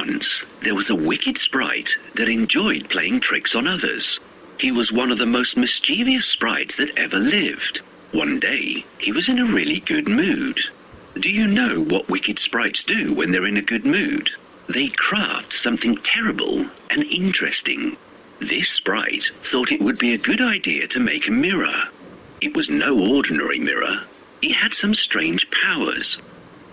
Once, there was a wicked sprite that enjoyed playing tricks on others. He was one of the most mischievous sprites that ever lived. One day, he was in a really good mood. Do you know what wicked sprites do when they're in a good mood? They craft something terrible and interesting. This sprite thought it would be a good idea to make a mirror. It was no ordinary mirror. It had some strange powers.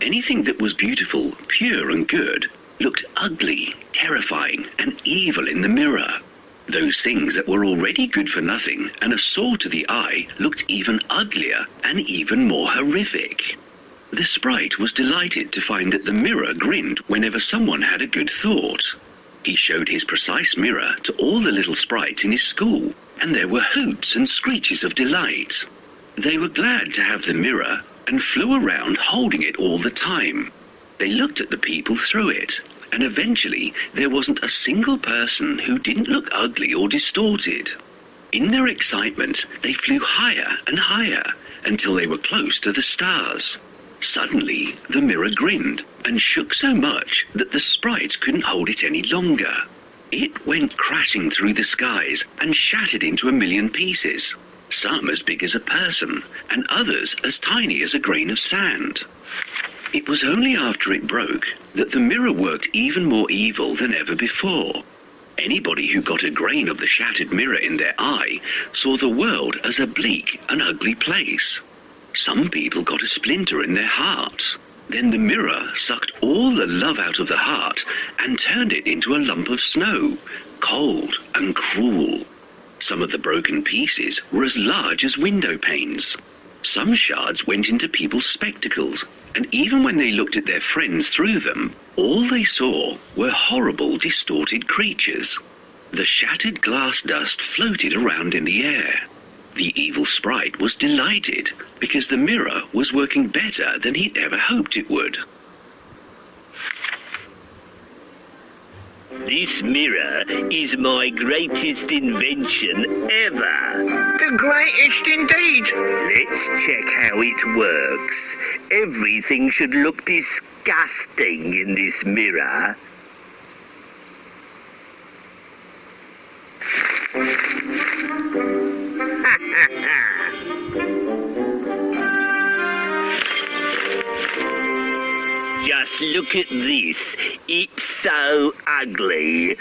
Anything that was beautiful, pure and good looked ugly, terrifying and evil in the mirror. Those things that were already good for nothing and a sore to the eye looked even uglier and even more horrific. The sprite was delighted to find that the mirror grinned whenever someone had a good thought. He showed his precise mirror to all the little sprites in his school, and there were hoots and screeches of delight. They were glad to have the mirror and flew around holding it all the time. They looked at the people through it, and eventually there wasn't a single person who didn't look ugly or distorted. In their excitement, they flew higher and higher until they were close to the stars. Suddenly, the mirror grinned and shook so much that the sprites couldn't hold it any longer. It went crashing through the skies and shattered into a million pieces, some as big as a person and others as tiny as a grain of sand. It was only after it broke that the mirror worked even more evil than ever before. Anybody who got a grain of the shattered mirror in their eye saw the world as a bleak and ugly place. Some people got a splinter in their heart. Then the mirror sucked all the love out of the heart and turned it into a lump of snow, cold and cruel. Some of the broken pieces were as large as window panes. Some shards went into people's spectacles, and even when they looked at their friends through them, all they saw were horrible, distorted creatures. The shattered glass dust floated around in the air. The evil sprite was delighted because the mirror was working better than he'd ever hoped it would. This mirror is my greatest invention ever. The greatest indeed. Let's check how it works. Everything should look disgusting in this mirror. Just look at this. It's so ugly.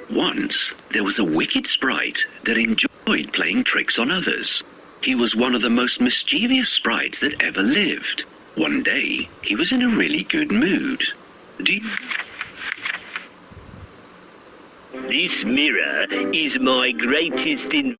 Once, there was a wicked sprite that enjoyed playing tricks on others. He was one of the most mischievous sprites that ever lived. One day, he was in a really good mood. This mirror is my greatest invention.